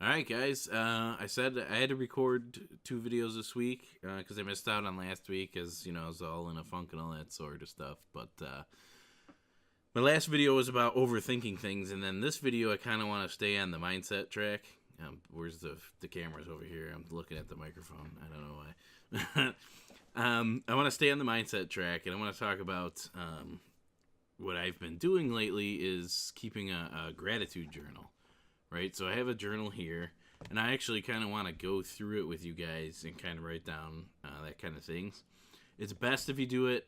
All right, guys. I said I had to record 2 videos this week because I missed out on last week, as I was all in a funk and all that sort of stuff. But my last video was about overthinking things, and then this video I kind of want to stay on the mindset track. Where's the camera's over here? I'm looking at the microphone. I don't know why. I want to stay on the mindset track, and I want to talk about what I've been doing lately is keeping a gratitude journal. Right, so I have a journal here, and I actually kind of want to go through it with you guys and kind of write down that kind of things. It's best if you do it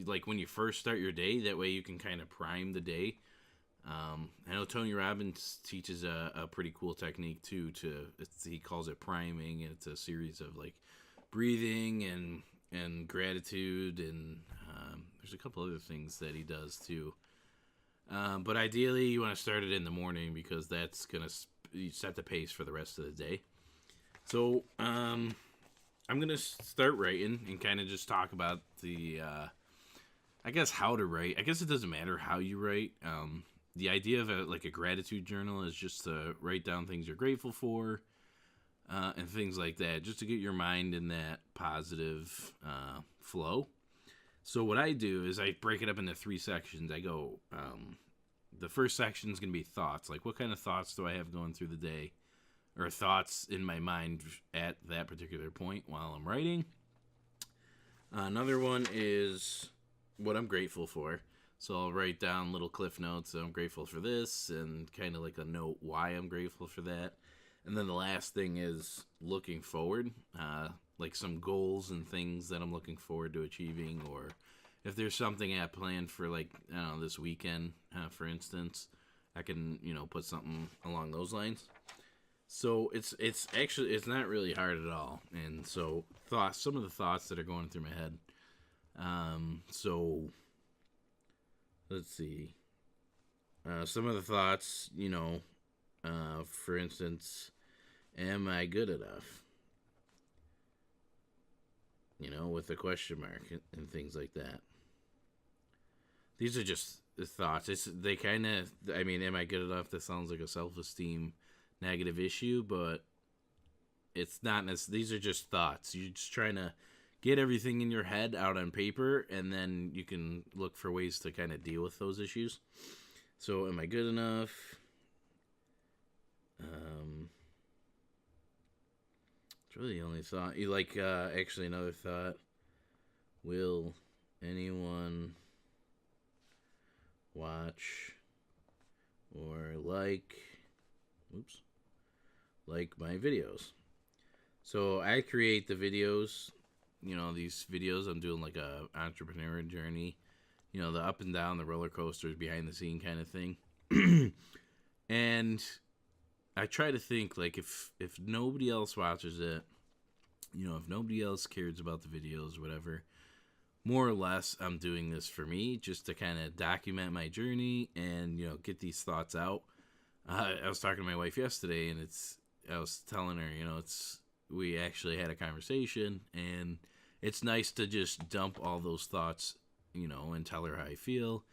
like when you first start your day. That way you can kind of prime the day. I know Tony Robbins teaches a pretty cool technique too. He calls it priming, and it's a series of like breathing and gratitude, and there's a couple other things that he does too. But ideally, you want to start it in the morning because that's going to set the pace for the rest of the day. So I'm going to start writing and kind of just talk about I guess, how to write. I guess it doesn't matter how you write. The idea of a gratitude journal is just to write down things you're grateful for and things like that, just to get your mind in that positive flow. So what I do is I break it up into 3 sections. I go, the first section is going to be thoughts. Like, what kind of thoughts do I have going through the day? Or thoughts in my mind at that particular point while I'm writing. Another one is what I'm grateful for. So I'll write down little cliff notes. So I'm grateful for this, and kind of like a note why I'm grateful for that. And then the last thing is looking forward, like some goals and things that I'm looking forward to achieving, or if there's something I have planned for, like, I don't know, this weekend, for instance, I can, put something along those lines. So it's actually, it's not really hard at all. And so some of the thoughts that are going through my head. So let's see. Some of the thoughts, for instance, am I good enough? With a question mark and things like that. These are just the thoughts. They kind of, am I good enough? That sounds like a self-esteem negative issue, but it's not. These are just thoughts. You're just trying to get everything in your head out on paper, and then you can look for ways to kind of deal with those issues. So, am I good enough? It's really the only thought. Actually, another thought. Will anyone watch or like my videos? So I create the videos, these videos. I'm doing like a entrepreneur journey, the up and down, the roller coasters, behind the scene kind of thing. And I try to think, like, if nobody else watches it, if nobody else cares about the videos, whatever, more or less, I'm doing this for me, just to kind of document my journey and, get these thoughts out. I was talking to my wife yesterday, and I was telling her, we actually had a conversation, and it's nice to just dump all those thoughts, and tell her how I feel,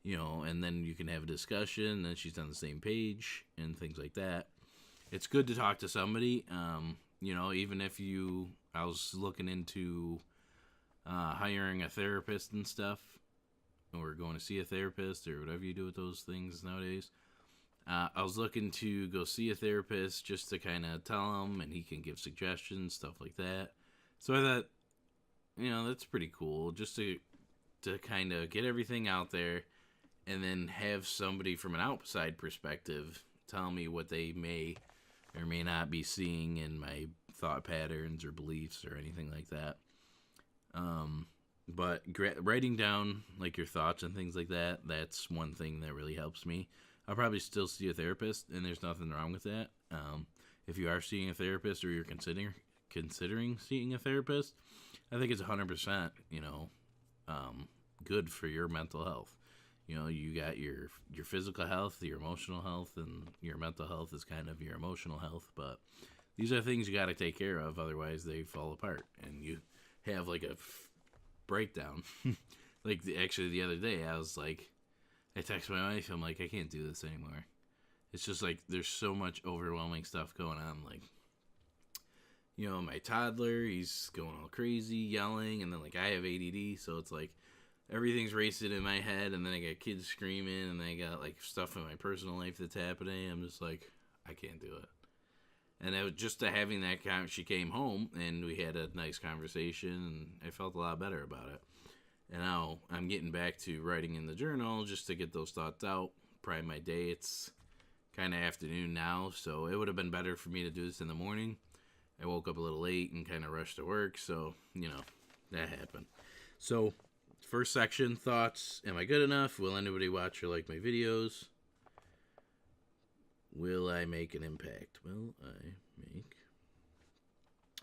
and then you can have a discussion, and she's on the same page and things like that. It's good to talk to somebody, even if I was looking into hiring a therapist and stuff, or going to see a therapist, or whatever you do with those things nowadays. I was looking to go see a therapist just to kind of tell him, and he can give suggestions, stuff like that. So I thought, that's pretty cool, just to kind of get everything out there, and then have somebody from an outside perspective tell me what they may or may not be seeing in my thought patterns or beliefs or anything like that. But writing down like your thoughts and things like that, that's one thing that really helps me. I'll probably still see a therapist, and there's nothing wrong with that. If you are seeing a therapist, or you're considering seeing a therapist, I think it's 100%, good for your mental health. You got your physical health, your emotional health, and your mental health is kind of your emotional health. But these are things you got to take care of, otherwise they fall apart, and you have like a breakdown. Actually, the other day, I was like, I texted my wife, I'm like, I can't do this anymore. it's just like there's so much overwhelming stuff going on. Like, you know, my toddler, he's going all crazy, yelling, and then like I have ADD, so it's like everything's racing in my head, and then I got kids screaming, and then I got like stuff in my personal life that's happening. I'm just like, I can't do it. And it was just having that she came home, and we had a nice conversation, and I felt a lot better about it. And now I'm getting back to writing in the journal just to get those thoughts out. Probably my day, it's kind of afternoon now, so it would have been better for me to do this in the morning. I woke up a little late and kind of rushed to work, so, you know, that happened. So, first section, thoughts. Am I good enough? Will anybody watch or like my videos? Will I make an impact? Will I make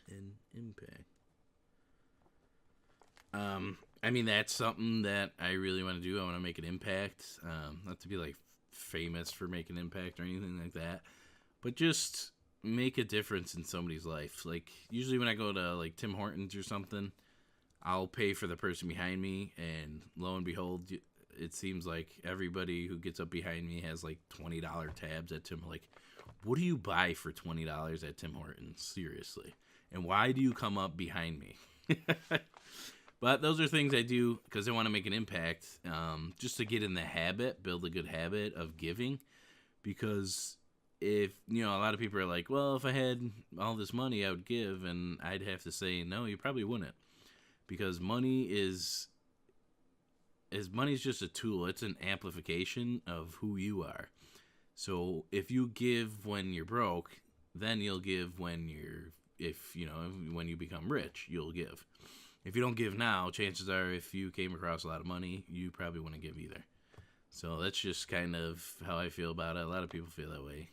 an impact? I mean, that's something that I really want to do. I want to make an impact. Not to be like famous for making an impact or anything like that, but just make a difference in somebody's life. Like, usually when I go to like Tim Hortons or something, I'll pay for the person behind me, and lo and behold, it seems like everybody who gets up behind me has like $20 tabs at Tim. Like, what do you buy for $20 at Tim Hortons? Seriously. And why do you come up behind me? But those are things I do because I want to make an impact, just to get in the habit, build a good habit of giving. Because if, you know, a lot of people are like, well, if I had all this money, I would give. And I'd have to say, no, you probably wouldn't. Because money's just a tool. It's an amplification of who you are. So if you give when you're broke, then you'll give when you become rich, you'll give. If you don't give now, chances are if you came across a lot of money, you probably wouldn't give either. So that's just kind of how I feel about it. A lot of people feel that way.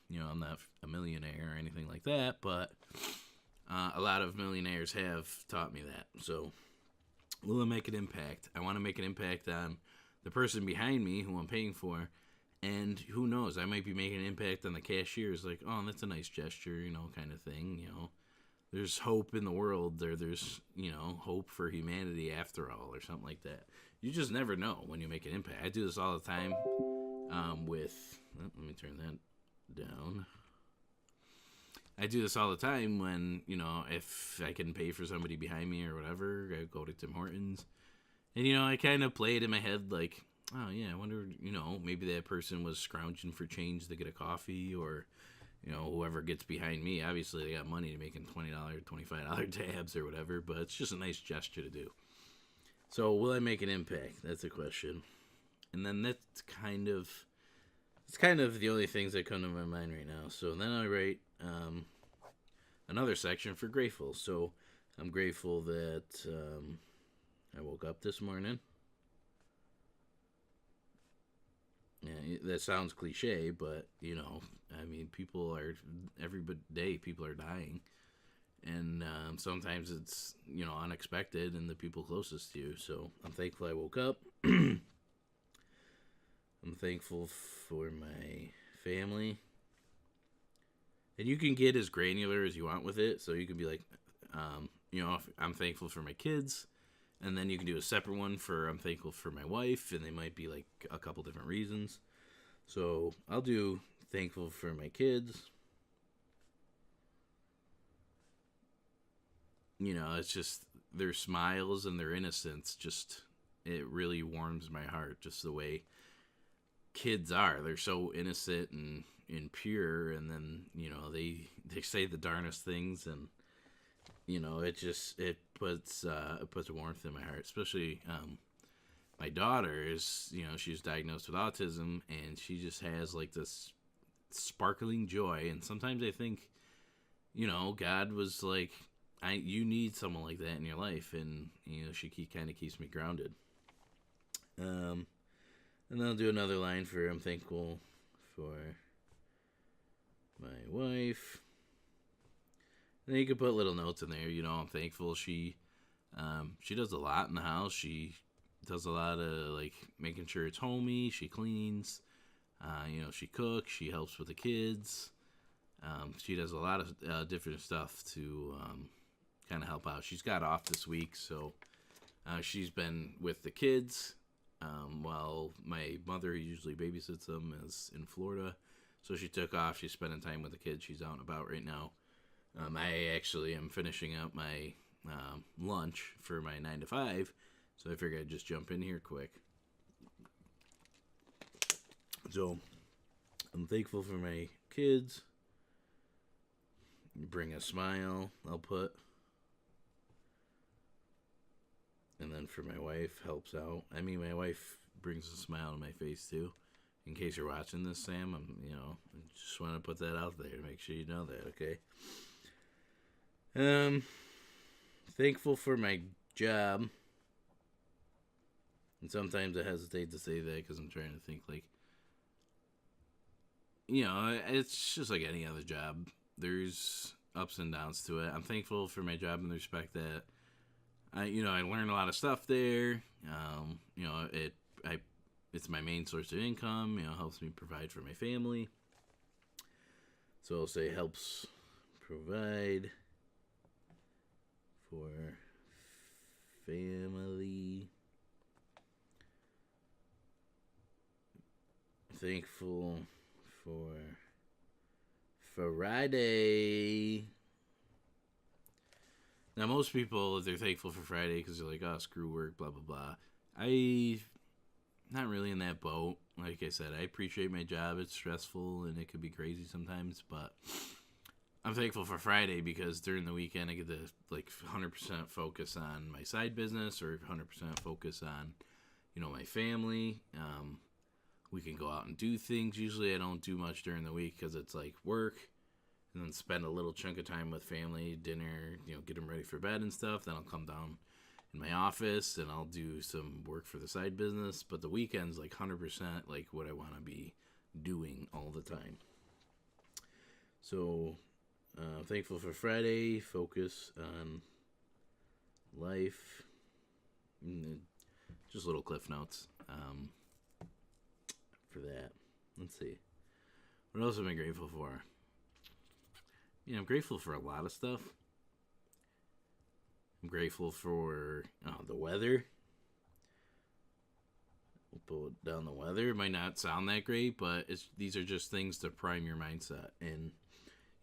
You know, I'm not a millionaire or anything like that, but a lot of millionaires have taught me that. So will it make an impact? I want to make an impact on the person behind me who I'm paying for. And who knows, I might be making an impact on the cashiers. Like, oh, that's a nice gesture, you know, kind of thing. You know, there's hope in the world. There's, you know, hope for humanity after all, or something like that. You just never know when you make an impact. I do this all the time let me turn that down. I do this all the time when, you know, if I can pay for somebody behind me or whatever, I go to Tim Hortons. And, you know, I kind of play it in my head like, oh, yeah, I wonder, you know, maybe that person was scrounging for change to get a coffee, or, you know, whoever gets behind me. Obviously, they got money to making $20, $25 tabs or whatever, but it's just a nice gesture to do. So, will I make an impact? That's a question. And then it's kind of the only things that come to my mind right now. So then I write another section for grateful. So I'm grateful that I woke up this morning. Yeah, that sounds cliche, but, you know, I mean, every day people are dying. And sometimes it's, you know, unexpected and the people closest to you. So I'm thankful I woke up. I'm thankful for my family. And you can get as granular as you want with it. So you can be like, you know, I'm thankful for my kids. And then you can do a separate one for I'm thankful for my wife. And they might be like a couple different reasons. So I'll do thankful for my kids. You know, it's just their smiles and their innocence. Just, it really warms my heart. Just the way kids are. They're so innocent and pure, and then, you know, they say the darnest things, and, you know, it puts warmth in my heart. Especially my daughter is, you know, she's diagnosed with autism, and she just has like this sparkling joy. And sometimes I think, you know, God was like, you need someone like that in your life, and, you know, she kind of keeps me grounded. And then I'll do another line for I'm thankful for my wife. And then you can put little notes in there. You know, I'm thankful she does a lot in the house. She does a lot of, like, making sure it's homey. She cleans. You know, she cooks. She helps with the kids. She does a lot of different stuff to kind of help out. She's got off this week, so she's been with the kids. While my mother, who usually babysits them, is in Florida. So she took off. She's spending time with the kids. She's out and about right now. I actually am finishing up my lunch for my 9 to 5, so I figured I'd just jump in here quick. So I'm thankful for my kids. Bring a smile, I'll put. And then for my wife, helps out. I mean, my wife brings a smile to my face too. In case you're watching this, Sam, I just want to put that out there to make sure you know that, okay? Thankful for my job. And sometimes I hesitate to say that because I'm trying to think, like, it's just like any other job. There's ups and downs to it. I'm thankful for my job in the respect that I learned a lot of stuff there. It's my main source of income. Helps me provide for my family. So I'll say helps provide for family. Thankful for Friday. Now, most people, they're thankful for Friday because they're like, oh, screw work, blah, blah, blah. I'm not really in that boat. Like I said, I appreciate my job. It's stressful and it could be crazy sometimes, but I'm thankful for Friday because during the weekend I get to 100% focus on my side business or 100% focus on, my family. We can go out and do things. Usually I don't do much during the week because it's like work and then spend a little chunk of time with family, dinner, get them ready for bed and stuff. Then I'll come down in my office and I'll do some work for the side business. But the weekend's 100% what I want to be doing all the time. So thankful for Friday. Focus on life. Just little cliff notes. For that. Let's see. What else am I grateful for? I'm grateful for a lot of stuff. I'm grateful for the weather. We'll put down the weather. It might not sound that great, but these are just things to prime your mindset. And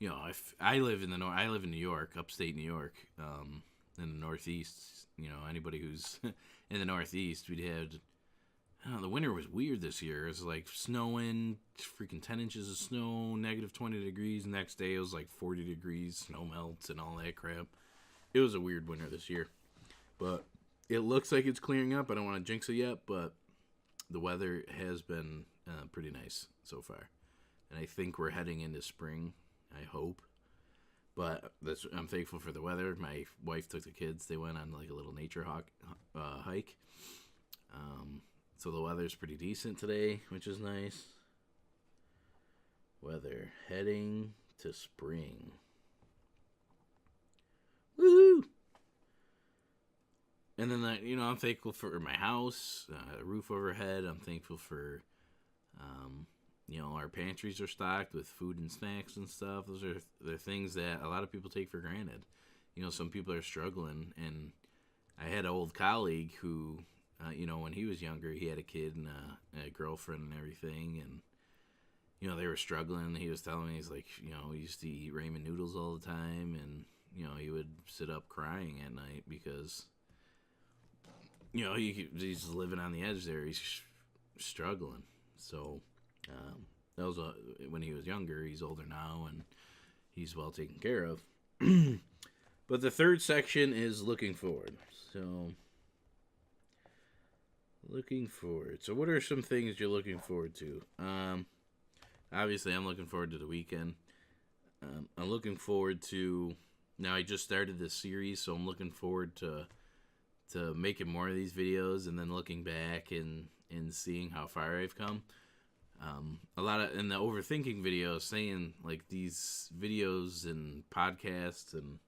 if I live in I live in New York, upstate New York, in the Northeast. Anybody who's in the Northeast, we'd had. The winter was weird this year. It was snowing, freaking 10 inches of snow, negative 20 degrees. Next day it was 40 degrees, snow melts and all that crap. It was a weird winter this year. But it looks like it's clearing up. I don't want to jinx it yet, but the weather has been pretty nice so far. And I think we're heading into spring, I hope. But I'm thankful for the weather. My wife took the kids. They went on a little nature hike. So the weather's pretty decent today, which is nice. Weather heading to spring. Woohoo! And then I'm thankful for my house, a roof overhead. I'm thankful for, our pantries are stocked with food and snacks and stuff. Those are the things that a lot of people take for granted. Some people are struggling, and I had an old colleague who. When he was younger, he had a kid and a girlfriend and everything, and they were struggling. He was telling me, he's like, he used to eat ramen noodles all the time, and he would sit up crying at night because he's living on the edge there. He's struggling. So that was when he was younger. He's older now, and he's well taken care of. But the third section is looking forward. So. Looking forward. So what are some things you're looking forward to? Obviously, I'm looking forward to the weekend. I'm looking forward to... Now, I just started this series, so I'm looking forward to making more of these videos and then looking back and seeing how far I've come. A lot of... In the overthinking videos, saying, these videos and podcasts and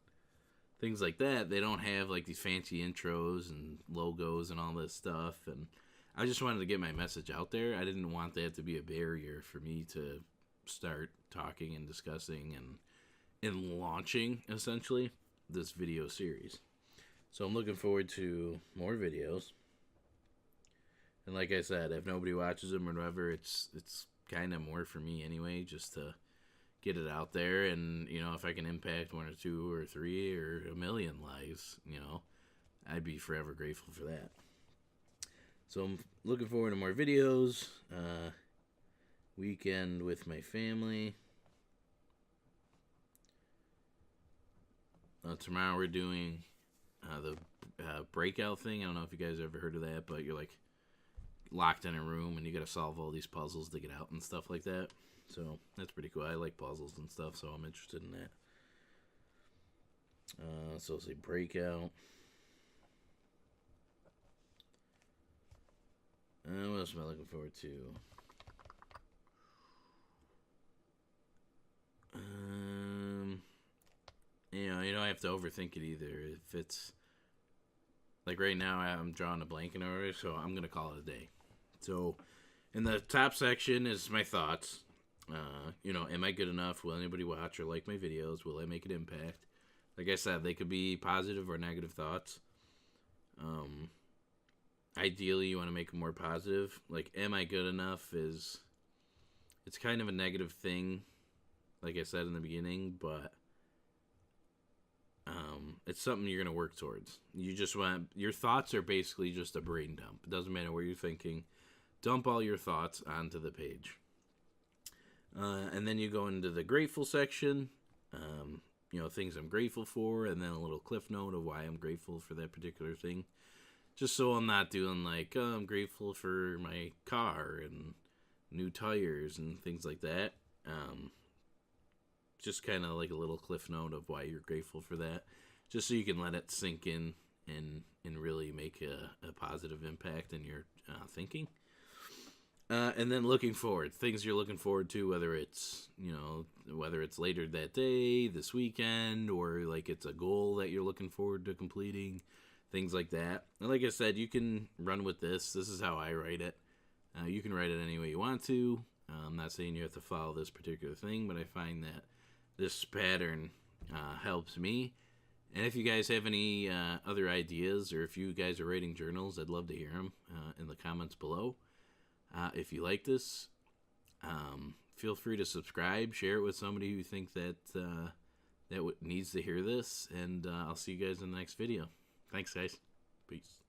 things like that, they don't have these fancy intros and logos and all this stuff, and I just wanted to get my message out there. I didn't want that to be a barrier for me to start talking and discussing and launching essentially this video series. So I'm looking forward to more videos, and like I said, if nobody watches them or whatever, it's kind of more for me anyway, just to get it out there. And, you know, if I can impact 1 or 2 or 3 or a million lives, you know, I'd be forever grateful for that. So I'm looking forward to more videos. Weekend with my family. Tomorrow we're doing the breakout thing. I don't know if you guys ever heard of that, but you're like locked in a room and you got to solve all these puzzles to get out and stuff like that. So that's pretty cool. I like puzzles and stuff, so I'm interested in that. So let's say breakout. What else am I looking forward to? You don't have to overthink it either. If it's like right now, I'm drawing a blanket over it, so I'm gonna call it a day. So, in the top section is my thoughts. Am I good enough? Will anybody watch or like my videos? Will I make an impact? Like I said, they could be positive or negative thoughts. Ideally, you want to make them more positive. Like, am I good enough it's kind of a negative thing, like I said in the beginning, but it's something you're going to work towards. Your thoughts are basically just a brain dump. It doesn't matter what you're thinking. Dump all your thoughts onto the page. And then you go into the grateful section, things I'm grateful for, and then a little cliff note of why I'm grateful for that particular thing. Just so I'm not doing like, oh, I'm grateful for my car and new tires and things like that. Just kind of like a little cliff note of why you're grateful for that. Just so you can let it sink in and really make a positive impact in your thinking. And then looking forward, things you're looking forward to, whether it's later that day, this weekend, or like it's a goal that you're looking forward to completing, things like that. And like I said, you can run with this. This is how I write it. You can write it any way you want to. I'm not saying you have to follow this particular thing, but I find that this pattern helps me. And if you guys have any other ideas, or if you guys are writing journals, I'd love to hear them in the comments below. If you like this, feel free to subscribe, share it with somebody who you think that needs to hear this, and I'll see you guys in the next video. Thanks, guys. Peace.